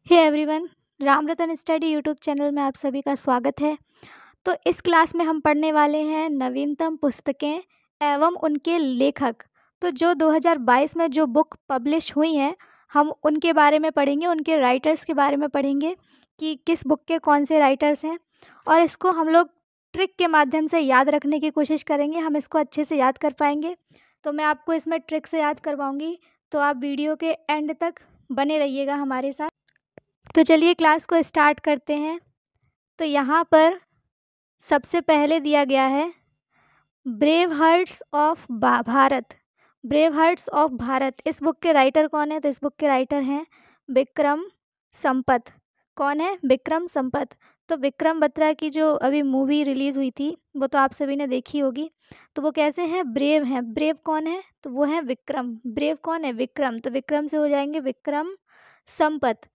Hey everyone, Ram रतन study YouTube channel में आप सभी का स्वागत है। तो इस क्लास में हम पढ़ने वाले हैं नवीनतम पुस्तकें एवं उनके लेखक। तो जो 2022 में जो बुक पब्लिश हुई हैं, हम उनके बारे में पढ़ेंगे, उनके राइटर्स के बारे में पढ़ेंगे कि किस बुक के कौन से राइटर्स हैं। और इसको हम लोग ट्रिक के माध्यम से याद रखने की कोशिश करेंगे, हम इसको अच्छे से याद कर पाएंगे। तो मैं आपको इसमें ट्रिक से याद करवाऊँगी, तो आप वीडियो के एंड तक बने रहिएगा हमारे साथ। तो चलिए क्लास को स्टार्ट करते हैं। तो यहाँ पर सबसे पहले दिया गया है brave hearts of Bharat. Brave hearts of Bharat, इस बुक के राइटर कौन है? तो इस बुक के राइटर हैं विक्रम संपत। कौन है? विक्रम संपत। तो विक्रम बत्रा की जो अभी मूवी रिलीज़ हुई थी वो तो आप सभी ने देखी होगी। तो वो कैसे हैं? ब्रेव हैं। ब्रेव कौन है? तो वो हैं विक्रम। ब्रेव कौन है? विक्रम। तो विक्रम से हो जाएंगे विक्रम संपत।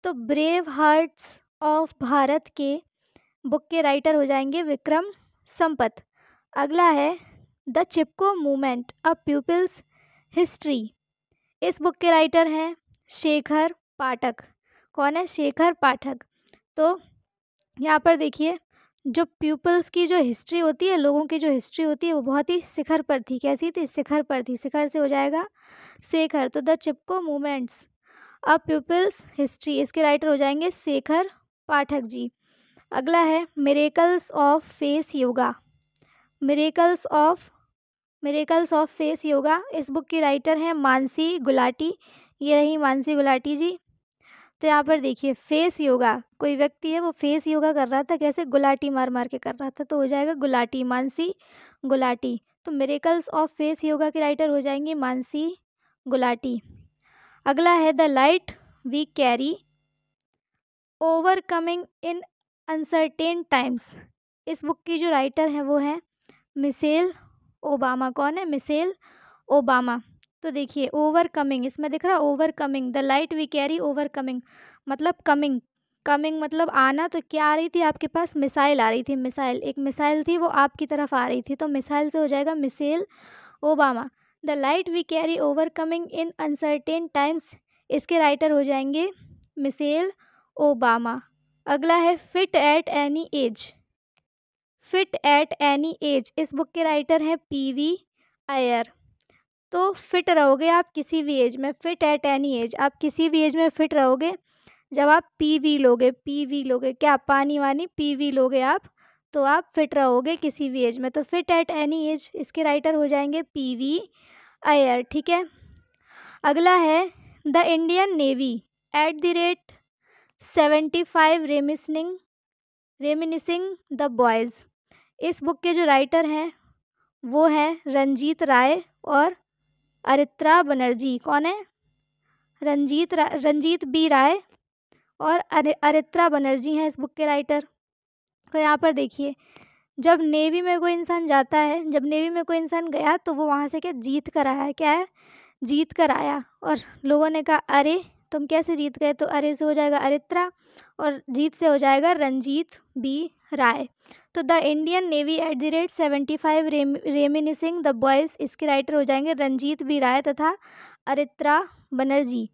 तो ब्रेव हार्ट्स ऑफ भारत के बुक के राइटर हो जाएंगे विक्रम संपत। अगला है the Chipko movement a people's history. इस बुक के राइटर हैं शेखर पाठक। कौन है? शेखर पाठक। तो यहाँ पर देखिए, जो पीपल्स की जो हिस्ट्री होती है, लोगों की जो हिस्ट्री होती है, वो बहुत ही शिखर पर थी। कैसी थी? शिखर पर थी। शिखर से हो जाएगा शेखर। तो the Chipko movements a people's history, इसके राइटर हो जाएंगे शेखर पाठक जी। अगला है miracles of face yoga. Miracles of face yoga, इस बुक की राइटर हैं मानसी गुलाटी। ये रही मानसी गुलाटी जी। तो यहाँ पर देखिए, फेस योगा, कोई व्यक्ति है वो फेस योगा कर रहा था, कैसे? गुलाटी मार मार के कर रहा था, तो हो जाएगा गुलाटी, मानसी गुलाटी। तो मिरेकल्स ऑफ फेस योगा के राइटर हो जाएंगे मानसी गुलाटी। अगला है the light we carry overcoming in uncertain times. इस बुक की जो राइटर हैं वो हैं मिशेल ओबामा। कौन है? Michelle Obama. तो देखिए, ओवरकमिंग, इसमें दिख रहा overcoming, the light we carry overcoming, मतलब कमिंग। कमिंग मतलब आना। तो क्या आ रही थी आपके पास? मिसाइल आ रही थी। मिसाइल, एक मिसाइल थी, वो आपकी तरफ आ रही थी, तो मिसाइल से हो जाएगा Michelle Obama. The light we carry overcoming in uncertain times, इसके राइटर हो जाएंगे मिशेल ओबामा। अगला है fit at any age. Fit at any age, इस बुक के राइटर हैं पीवी अय्यर। तो फिट रहोगे आप किसी भी एज में, फिट एट एनी एज, आप किसी भी एज में फिट रहोगे जब आप पीवी लोगे। पीवी लोगे क्या? पानी वानी पीवी लोगे आप, तो आप फिट रहोगे किसी भी एज में। तो फिट एट एनी एज, इसके राइटर हो जाएंगे पीवी अय्यर। ठीक है। अगला है the Indian navy at the rate 75 reminiscing the boys. इस बुक के जो राइटर हैं वो हैं रंजीत राय और अरित्रा बनर्जी। कौन है? रंजीत बी राय और अरित्रा बनर्जी हैं इस बुक के राइटर। तो यहाँ पर देखिए, जब नेवी में कोई इंसान जाता है, जब नेवी में कोई इंसान गया तो वो वहाँ से क्या जीत कर आया है? क्या है? जीत कर आया। और लोगों ने कहा अरे तुम कैसे जीत गए? तो अरे से हो जाएगा अरित्रा और जीत से हो जाएगा रंजीत बी राय। तो the Indian navy at the rate 75 reminiscing the boys, इसके राइटर हो जाएंगे रंजीत बी राय तथा अरित्रा बनर्जी।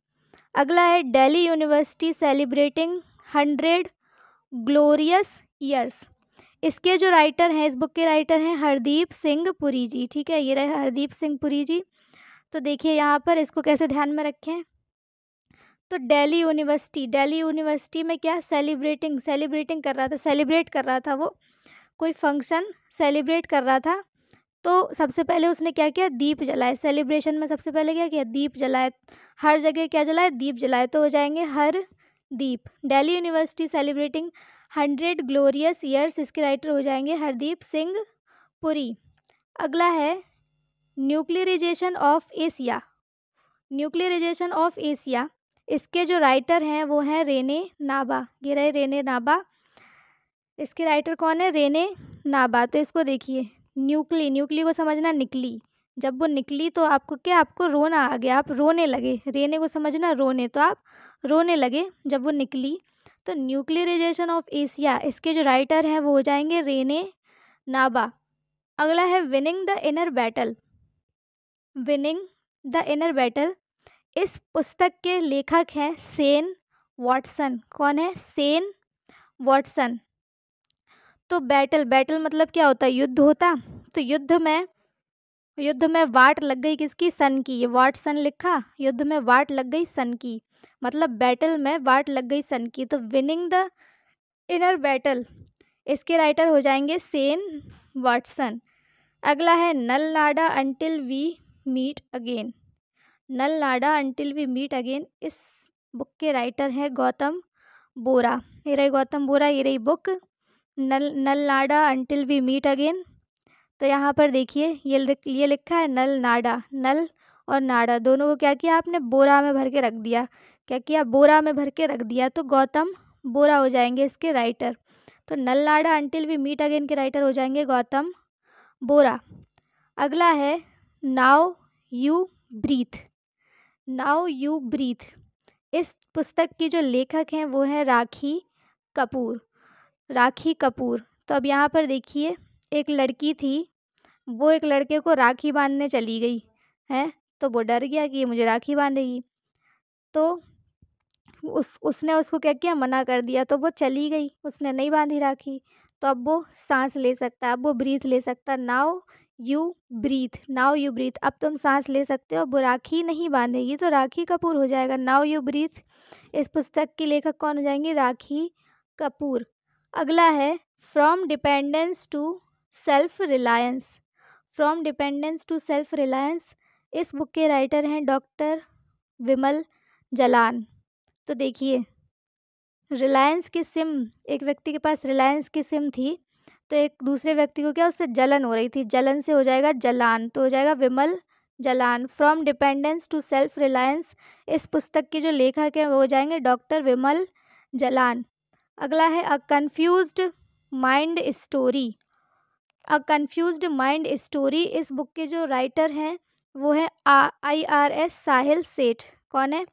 अगला है Delhi university celebrating 100 glorious years. इसके जो राइटर हैं, इस बुक के राइटर हैं हरदीप सिंह पुरी जी। ठीक है, ये रहे हरदीप सिंह पुरी जी। तो देखिए यहाँ पर इसको कैसे ध्यान में रखें। तो दिल्ली यूनिवर्सिटी में क्या? सेलिब्रेटिंग कर रहा था, सेलिब्रेट कर रहा था, वो कोई फंक्शन सेलिब्रेट कर रहा था। तो सबसे पहले उसने क्या किया? दीप जलाए। सेलिब्रेशन में सबसे पहले क्या किया? दीप जलाए। हर जगह क्या जलाए? दीप जलाए। तो हो जाएंगे हर दीप। Delhi university celebrating 100 glorious years, इसके राइटर हो जाएंगे हरदीप सिंह पुरी। अगला है nuclearisation of Asia. Nuclearisation of Asia, इसके जो राइटर हैं वो हैं रेने नाबा। ये रहे रेने नाबा। इसके राइटर कौन है? रेने नाबा। तो इसको देखिए, न्यूक्ली को समझना निकली। जब वो निकली तो आपको क्या? आपको रोना आ गया, आप रोने लगे। रेने को समझना रोने, तो आप रोने लगे जब वो निकली। तो न्यूक्लियराइजेशन ऑफ एशिया, इसके जो राइटर हैं वो हो जाएंगे रेने नाबा। अगला है winning the inner battle. Winning the inner battle, इस पुस्तक के लेखक हैं सेन वॉटसन। कौन है? सेन वॉटसन। तो बैटल, बैटल मतलब क्या होता है? युद्ध होता। तो युद्ध में वाट लग गई किसकी? सन की। ये वाटसन लिखा, युद्ध में वाट लग गई सन की, मतलब बैटल में वाट लग गई सन की। तो विनिंग द इनर बैटल, इसके राइटर हो जाएंगे सेन वाटसन। अगला है नल नाडा अंटिल वी मीट अगेन। नल नाडा अंटिल वी मीट अगेन, इस बुक के राइटर हैं गौतम बोरा। ये रही गौतम बोरा, ये रही बुक नल नाडा अंटिल वी मीट अगेन। तो यहाँ पर देखिए ये लिखा है नल नाडा, नल और नाडा दोनों को क्या किया आपने? बोरा में भर के रख दिया। क्या किया? बोरा में भर के रख दिया। तो गौतम बोरा हो जाएंगे इसके राइटर। तो नल नाडा अंटिल वी मीट अगेन के राइटर हो जाएंगे गौतम बोरा। अगला है now you breathe. Now you breathe, इस पुस्तक की जो लेखक हैं वो हैं राखी कपूर। राखी कपूर। तो अब यहाँ पर देखिए एक लड़की थी, वो एक लड़के को राखी बांधने चली गई है। तो वो डर गया कि ये मुझे राखी बांधेगी, तो उसने उसको क्या किया? मना कर दिया। तो वो चली गई, उसने नहीं बांधी राखी। तो अब वो सांस ले सकता है, अब वो ब्रीथ ले सकता है। Now you breathe, now you breathe, अब तुम सांस ले सकते हो। अब वो राखी नहीं बांधेगी तो राखी कपूर हो जाएगा। नाउ यू ब्रीथ, इस पुस्तक की लेखक कौन हो जाएंगी? राखी कपूर। अगला है from dependence to self reliance. From dependence to self reliance, इस बुक के राइटर हैं डॉक्टर विमल जलान। तो देखिए रिलायंस की सिम, एक व्यक्ति के पास रिलायंस की सिम थी, तो एक दूसरे व्यक्ति को क्या उससे जलन हो रही थी, जलन से हो जाएगा जलान, तो हो जाएगा Vimal Jalan. From dependence to self reliance, इस पुस्तक के जो लेखक हैं वो हो जाएंगे डॉक्टर विमल जलान। अगला है अ कन्फ्यूज्ड माइंड स्टोरी। अ कन्फ्यूज्ड माइंड स्टोरी, इस बुक के जो राइटर हैं वो है IRS साहिल सेठ। कौन है?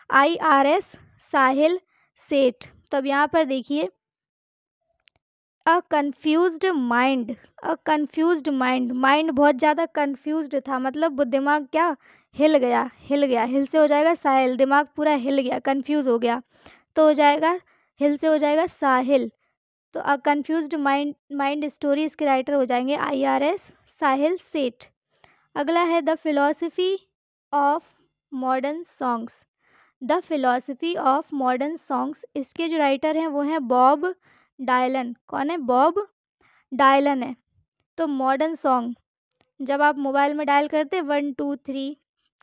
IRS साहिल सेठ। तो अब यहाँ पर देखिए अ कन्फ्यूज्ड माइंड, अ कन्फ्यूज्ड माइंड, माइंड बहुत ज़्यादा कन्फ्यूज्ड था, मतलब वो दिमाग क्या? हिल गया, हिल गया, हिल से हो जाएगा साहिल, दिमाग पूरा हिल गया, कन्फ्यूज़ हो गया, तो हो जाएगा हिल से हो जाएगा साहिल। तो अ कन्फ्यूज्ड माइंड स्टोरी, इसके राइटर हो जाएंगे IRS साहिल सेठ। अगला है the philosophy of modern songs. The philosophy of modern songs, इसके जो राइटर हैं वो हैं बॉब डायलन। कौन है? बॉब डायलन है। तो मॉडर्न सॉन्ग, जब आप मोबाइल में डायल करते 123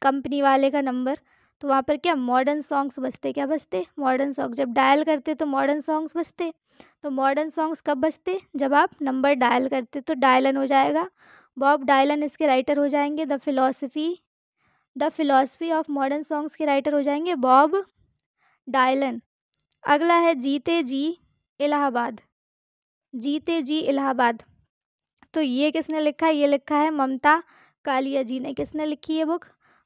कंपनी वाले का नंबर, तो वहाँ पर क्या मॉडर्न सॉन्ग्स बजते? क्या बजते? Modern song. जब डायल करते तो मॉडर्न सॉन्ग्स बजते। तो मॉडर्न सॉन्ग्स कब बजते? जब आप नंबर डायल करते। तो डायलन हो जाएगा, बॉब डायलन इसके राइटर हो जाएंगे। The philosophy of modern songs के राइटर हो जाएंगे बॉब डायलन। अगला है जीते जी इलाहाबाद। जीते जी इलाहाबाद, तो ये किसने लिखा है? ये लिखा है ममता कालिया जी ने। किसने लिखी है बुक?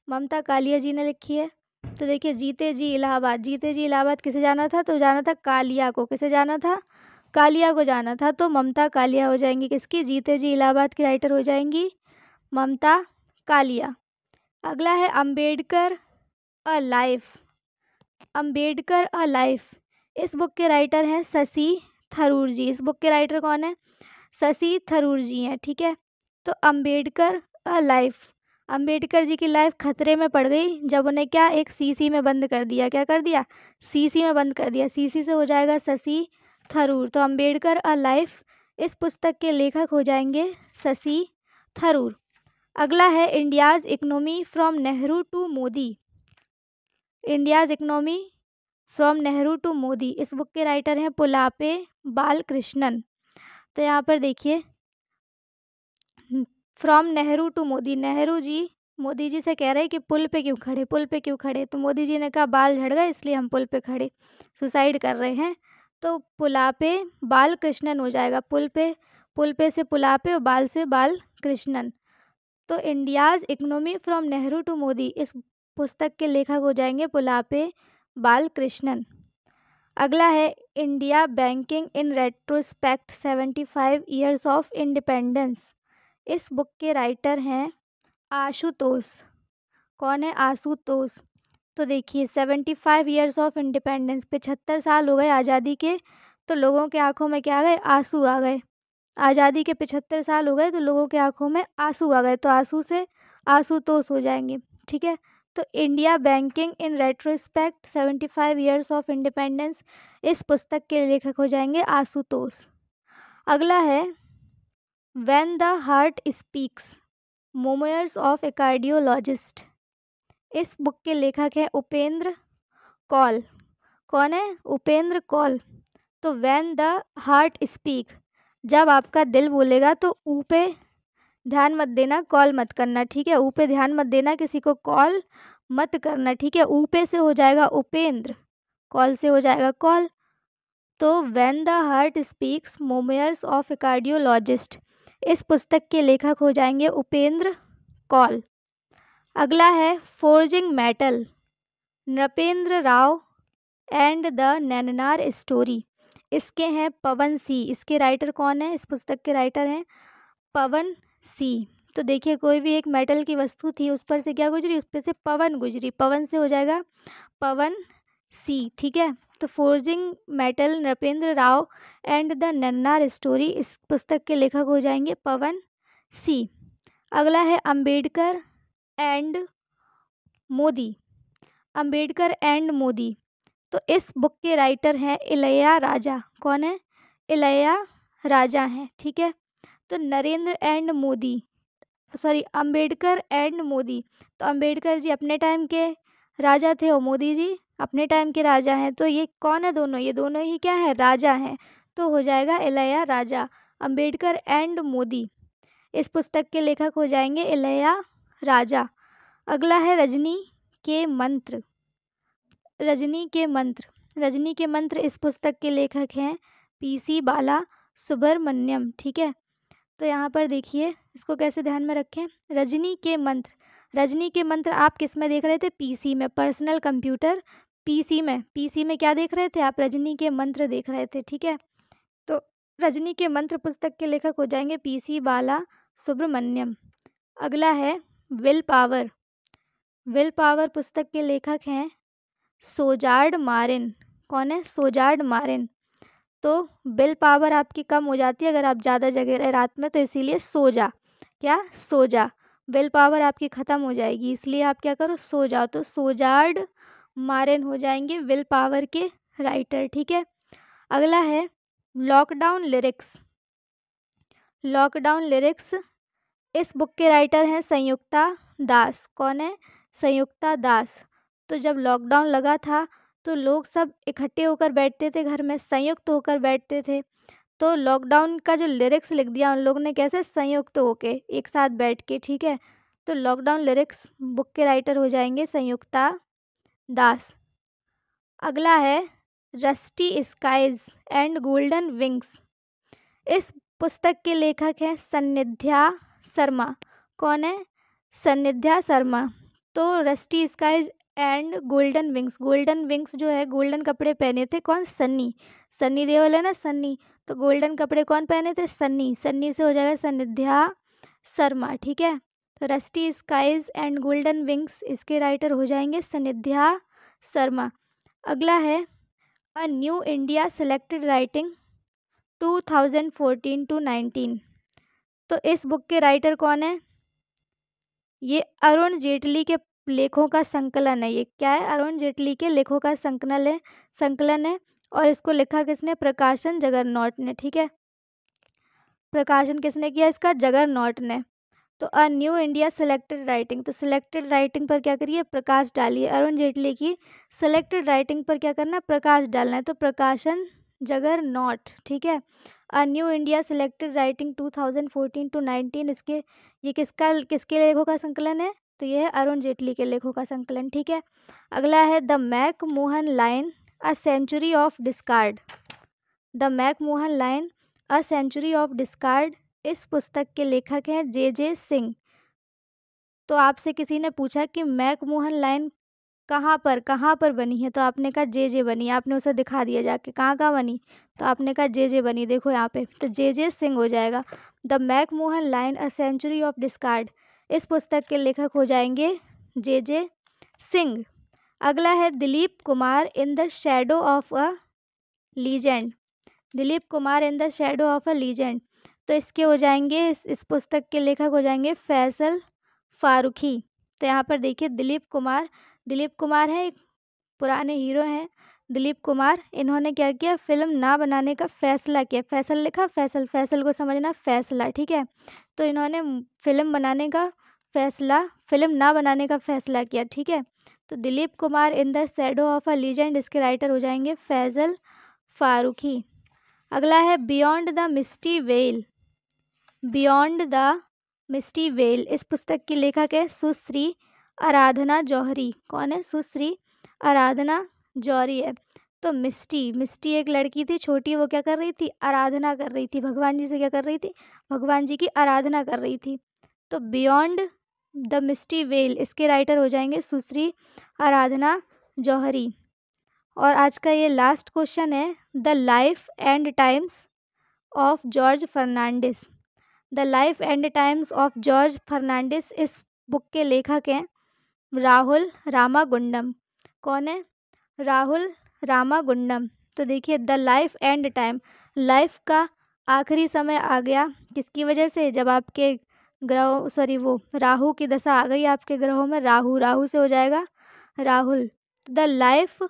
ममता कालिया जी ने लिखी है। तो देखिए जीते जी इलाहाबाद, जीते जी इलाहाबाद किसे जाना था? तो जाना था कालिया को। किसे जाना था? कालिया को जाना था। तो ममता कालिया हो जाएंगी किसकी? जीते जी इलाहाबाद की राइटर हो जाएंगी ममता कालिया। अगला है Ambedkar a life. Ambedkar a life, इस बुक के राइटर हैं शशि थरूर जी। इस बुक के राइटर कौन है? शशि थरूर जी हैं। ठीक है, तो अम्बेडकर अ लाइफ, अम्बेडकर जी की लाइफ खतरे में पड़ गई जब उन्हें क्या? एक सीसी में बंद कर दिया। क्या कर दिया? सीसी में बंद कर दिया। सीसी से हो जाएगा शशि थरूर। तो अम्बेडकर अ लाइफ, इस पुस्तक के लेखक हो जाएंगे शशि थरूर। अगला है India's economy from Nehru to Modi. India's economy from Nehru to Modi, इस बुक के राइटर हैं पुलापे बालकृष्णन। तो यहाँ पर देखिए फ्रॉम नेहरू टू मोदी, नेहरू जी मोदी जी से कह रहे हैं कि पुल पे क्यों खड़े, पुल पे क्यों खड़े? तो मोदी जी ने कहा बाल झड़ गए इसलिए हम पुल पे खड़े, सुसाइड कर रहे हैं। तो पुलापे बालकृष्णन हो जाएगा। पुल पे से पुलापे और बाल से बालकृष्णन। तो India's economy from Nehru to Modi, इस पुस्तक के लेखक हो जाएंगे पुलापे बालकृष्णन। अगला है India banking in retrospect 75 years of independence, इस बुक के राइटर हैं आशुतोष। कौन है? आशुतोष। तो देखिए 75 ईयर्स ऑफ इंडिपेंडेंस, 75 साल हो गए आज़ादी के, तो लोगों के आँखों में क्या आ गए, आंसू आ गए। आज़ादी के 75 साल हो गए तो लोगों की आँखों में आंसू आ गए, तो आंसू से आशुतोष हो जाएंगे, ठीक है। तो India banking in retrospect 75 years of independence, इस पुस्तक के लेखक हो जाएंगे आशुतोष। अगला है when the heart speaks, memoirs of A cardiologist, इस बुक के लेखक हैं उपेंद्र कौल। कौन है, उपेंद्र कौल। तो व्हेन द हार्ट स्पीक, जब आपका दिल बोलेगा तो ऊ पे ध्यान मत देना, कॉल मत करना, ठीक है। ऊ पे ध्यान मत देना, किसी को कॉल मत करना, ठीक है। ऊ पे से हो जाएगा उपेंद्र, कॉल से हो जाएगा कॉल। तो when the heart speaks, memoirs of A cardiologist, इस पुस्तक के लेखक हो जाएंगे उपेंद्र कौल। अगला है forging metal, Nripendra Rao and the नैननार स्टोरी, इसके हैं पवन सी। इसके राइटर कौन है, इस पुस्तक के राइटर हैं पवन सी। तो देखिए कोई भी एक मेटल की वस्तु थी, उस पर से क्या गुजरी, उस पर से पवन गुजरी, पवन से हो जाएगा पवन सी, ठीक है। तो forging metal, Nripendra Rao and the नन्नार स्टोरी, इस पुस्तक के लेखक हो जाएंगे पवन सी। अगला है अंबेडकर एंड मोदी, अंबेडकर एंड मोदी, तो इस बुक के राइटर हैं इलैया राजा। कौन है, इलैया राजा हैं, ठीक है। तो Narendra and Modi, sorry Ambedkar and Modi, तो अंबेडकर जी अपने टाइम के राजा थे और मोदी जी अपने टाइम के राजा हैं, तो ये कौन है दोनों, ये दोनों ही क्या है, राजा हैं, तो हो जाएगा इलैया राजा। अंबेडकर एंड मोदी, इस पुस्तक के लेखक हो जाएंगे इलैया राजा। अगला है रजनी के मंत्र, रजनी के मंत्र, रजनी के मंत्र, इस पुस्तक के लेखक हैं PC बाला सुब्रमण्यम, ठीक है। तो यहाँ पर देखिए इसको कैसे ध्यान में रखें, रजनी के मंत्र, रजनी के मंत्र आप किस में देख रहे थे, PC में, पर्सनल कंप्यूटर PC में, PC में क्या देख रहे थे आप, रजनी के मंत्र देख रहे थे, ठीक है। तो रजनी के मंत्र पुस्तक के लेखक हो जाएंगे PC बाला सुब्रमण्यम। अगला है विल पावर, विल पावर पुस्तक के लेखक हैं सोजार्ड मारिन। कौन है, सोजार्ड मारिन। तो विल पावर आपकी कम हो जाती है अगर आप ज़्यादा जगह रहे रात में, तो इसीलिए सो जा, क्या सो जा, विल पावर आपकी ख़त्म हो जाएगी, इसलिए आप क्या करो, सो जाओ। तो सोजार्ड मारिन हो जाएंगे विल पावर के राइटर, ठीक है। अगला है लॉकडाउन लिरिक्स, लॉकडाउन लिरिक्स, इस बुक के राइटर हैं संयुक्ता दास। कौन है, संयुक्ता दास। तो जब लॉकडाउन लगा था तो लोग सब इकट्ठे होकर बैठते थे घर में, संयुक्त होकर बैठते थे, तो लॉकडाउन का जो लिरिक्स लिख दिया उन लोगों ने, कैसे, संयुक्त होके एक साथ बैठ के, ठीक है। तो लॉकडाउन लिरिक्स बुक के राइटर हो जाएंगे संयुक्ता दास। अगला है rusty skies and golden wings, इस पुस्तक के लेखक हैं सन्निध्या शर्मा। कौन है, सन्निध्या शर्मा। तो rusty skies and golden wings, golden wings जो है, गोल्डन कपड़े पहने थे कौन, सन्नी, सन्नी देओल है ना, सन्नी, तो गोल्डन कपड़े कौन पहने थे, सन्नी, सन्नी से हो जाएगा सन्निध्या शर्मा, ठीक है। तो rusty skies and golden wings, इसके राइटर हो जाएंगे सन्निध्या शर्मा। अगला है a new India selected writing 2014 to 19, तो इस बुक के राइटर कौन है, ये अरुण जेटली के लेखों का संकलन है, ये क्या है, अरुण जेटली के लेखों का संकलन है, और इसको लिखा किसने, प्रकाशन जगरनॉट ने, ठीक है। प्रकाशन किसने किया इसका, जगरनॉट ने। तो अ न्यू इंडिया सेलेक्टेड राइटिंग, तो सिलेक्टेड राइटिंग पर क्या करिए, प्रकाश डालिए, अरुण जेटली की सेलेक्टेड राइटिंग पर क्या करना है, प्रकाश डालना है, तो प्रकाशन जगरनॉट, ठीक है। A new India selected writing 2014 to 19, इसके ये किसके लेखों का संकलन है, तो ये है अरुण जेटली के लेखों का संकलन, ठीक है। अगला है the McMahon line a century of discord, the McMahon line a century of discord, इस पुस्तक के लेखक हैं JJ सिंह। तो आपसे किसी ने पूछा कि मैक मोहन लाइन कहाँ पर बनी है, तो आपने कहा JJ बनी, आपने उसे दिखा दिया जाके कहाँ बनी, तो आपने कहा JJ बनी, देखो यहाँ पे, तो JJ सिंह हो जाएगा। The McMahon line a century of discord, इस पुस्तक के लेखक हो जाएंगे JJ सिंह। अगला है Dilip Kumar in the shadow of a legend. Dilip Kumar in the shadow of a legend, तो इसके हो जाएंगे, इस पुस्तक के लेखक हो जाएंगे फैसल फारूकी। तो यहाँ पर देखिए दिलीप कुमार है, एक पुराने हीरो हैं दिलीप कुमार। इन्होंने क्या किया, फिल्म ना बनाने का फैसला किया। फैसल लिखा, फैसल, फैसल को समझना फैसला, ठीक है। तो इन्होंने फिल्म ना बनाने का फैसला किया, ठीक है। तो Dilip Kumar in the shadow of a legend, इसके राइटर हो जाएंगे फैसल फारूकी। अगला है beyond the misty veil. Beyond the misty veil, इस पुस्तक की लेखक है सुश्री आराधना जौहरी। कौन है? सुश्री आराधना जौहरी है। तो मिस्टी एक लड़की थी छोटी, वो क्या कर रही थी? आराधना कर रही थी भगवान जी से। क्या कर रही थी? भगवान जी की आराधना कर रही थी। तो बियॉन्ड द मिस्टी वेल, इसके राइटर हो जाएंगे सुश्री आराधना जौहरी। और आज का ये लास्ट क्वेश्चन है, the life and times of George Fernandes. The life and times of George Fernandes, इस बुक के लेखक हैं राहुल रामागुंडम। कौन है? राहुल रामागुंडम। तो देखिए the life and time, life का आखिरी समय आ गया, किसकी वजह से? जब आपके ग्रह वो राहु की दशा आ गई आपके ग्रहों में, राहु से हो जाएगा Rahul. The life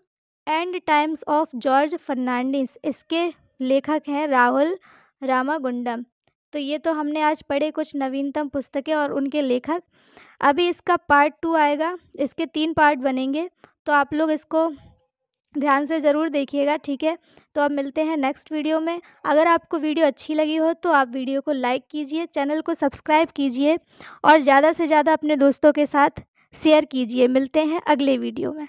and times of George Fernandes, इसके लेखक हैं राहुल रामागुंडम। तो ये तो हमने आज पढ़े कुछ नवीनतम पुस्तकें और उनके लेखक। अभी इसका पार्ट 2 आएगा, इसके 3 पार्ट बनेंगे, तो आप लोग इसको ध्यान से ज़रूर देखिएगा, ठीक है। तो अब मिलते हैं नेक्स्ट वीडियो में। अगर आपको वीडियो अच्छी लगी हो तो आप वीडियो को लाइक कीजिए, चैनल को सब्सक्राइब कीजिए और ज़्यादा से ज़्यादा अपने दोस्तों के साथ शेयर कीजिए। मिलते हैं अगले वीडियो में।